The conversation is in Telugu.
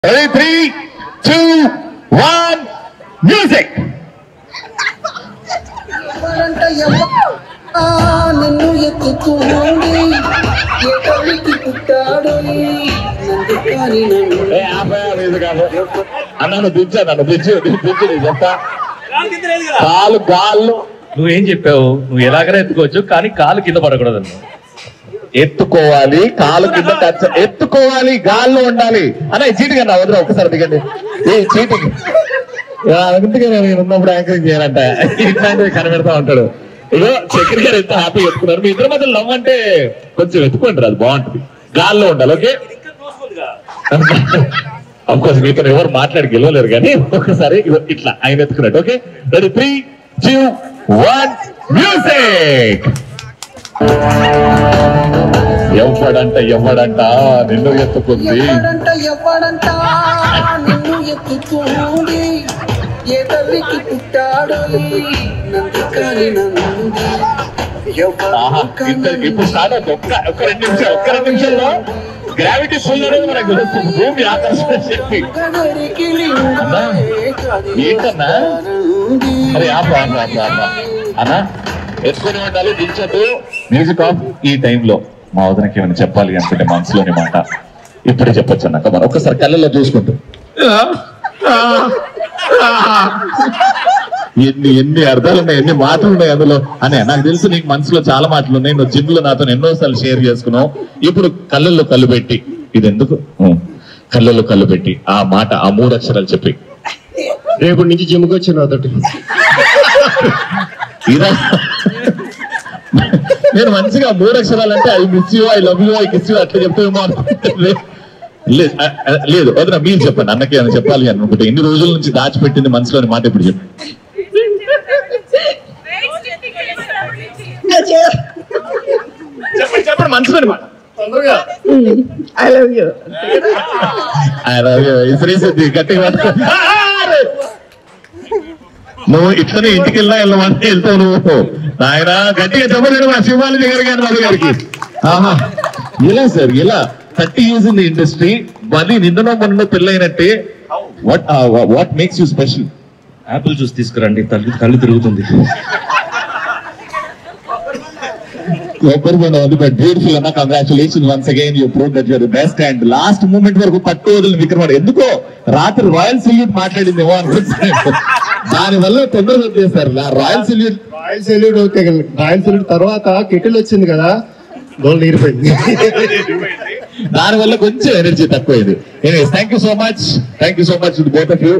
Ready, 3, 2, 1, music! నిన్ను ఎత్తుకోండి ఎక్కడికి పుట్టాడు అన్నాను దించు చెప్తా కాలు గాళ్ళు నువ్వేం చెప్పావు? నువ్వు ఎలాగైనా ఎత్తుకోవచ్చు, కానీ కాలు కింద పడకూడదు. ఎత్తుకోవాలి, కాలు కింద టచ్ ఎత్తుకోవాలి, గాల్లో ఉండాలి అన్న. ఈ చీటింగ్ అన్న వదిలే ఒక్కసారి దిగండి. ఈ చీటింగ్ అందుకే నేను ఉన్నప్పుడు యాంకరింగ్ చేయాలంట. ఇట్లాంటివి కనిపెడతా ఉంటాడు. ఇదో చక్రి గారు ఎంత హ్యాపీ ఎత్తుకున్నారు. మీ ఇద్దరు మధ్య లవ్ అంటే కొంచెం ఎత్తుకుంటారు, అది బాగుంటుంది. గాల్లో ఉండాలి. ఓకే, అఫ్కోర్స్ మీతో ఎవరు మాట్లాడి గెలవలేరు, కానీ ఒకసారి ఇట్లా ఆయన ఎత్తుకున్నట్టు. Okay, ready, 3, 2, 1, music! ఎవడంట నిన్ను ఎత్తుకుంది, ఎవడంట నిన్ను ఎత్తుకోండి ఏ తల్లికి పుట్టాడు నందుకని నంది ఇప్పుడు స్టార్ట్ అవుతుంది. ఒక్క రెండు నిమిషాల్లో గ్రావిటీ ఫుల్ అనేది మనకు తెలుస్తుంది. భూమి ఆకర్షణ శక్తి ఏంటన్నా? అరే అన్నా ఎత్తుకుని ఉండాలి, దించద్దు. Music of. ఈ టైంలో మా వదనకి ఏమైనా చెప్పాలి అనుకుంటే మనసులోని మాట ఇప్పుడే చెప్పొచ్చు అన్నాక మనం ఒక్కసారి కళ్ళల్లో చూసుకుంటూ ఎన్ని అర్థాలు ఉన్నాయి, ఎన్ని మాటలు ఉన్నాయి అందులో అని. నాకు తెలుసు నీకు మనసులో చాలా మాటలు ఉన్నాయి. నువ్వు జిమ్ లో నాతో ఎన్నోసార్లు షేర్ చేసుకున్నావు. ఇప్పుడు కళ్ళల్లో కళ్ళు పెట్టి, ఇది ఎందుకు కళ్ళల్లో కళ్ళు పెట్టి ఆ మాట, ఆ 3 అక్షరాలు చెప్పి రేపటి నుంచి జిమ్కి వచ్చాను అదొకటి. ఇదా నేను మంచిగా 3 అక్షరాలు అంటే I miss you, I love you, I kiss you అట్లా చెప్తామేమో అనుకుంటే లేదు. వదిన మీరు చెప్పండి. అన్నకి అని చెప్పాలి అనుకుంటే ఎన్ని రోజుల నుంచి దాచిపెట్టింది మనసులోని మాట ఇప్పుడు చెప్పండి. చెప్పండి మనసులోని మాట. I love you. గట్టిగా నువ్వు ఇట్లనే ఇంటికి వెళ్ళమంటే వెళ్తావు నువ్వు. ఆయన గట్టిగా చెప్పలేడు మా శివాలి దగ్గర గారు రవి గారికి. ఆహా, ఇలా సార్ ఇలా 30 years in the industry, మళ్ళీ నిన్ననో మొన్న పెళ్ళైనట్టే. What makes you special? Apple juice తీసుకురండి, కళ్ళు తిరుగుతుంది. బ్యూటిఫుల్ అన్న, congratulation once again. You prove that you're the best. And last moment వరకు పట్టు వదిలిన విక్రమాడు ఎందుకో రాత్రి రాయల్ సెల్యూట్ మాట్లాడిందేమో అనుకుంటున్నాను. దాని వల్ల తొందరగా వచ్చేసారు. Royal salute okay, royal salute తర్వాత కెటిల్ వచ్చింది కదా, గోల్ నీరిపోయింది. దాని వల్ల కొంచెం ఎనర్జీ తక్కువైంది. Anyways, thank you so much to both of you.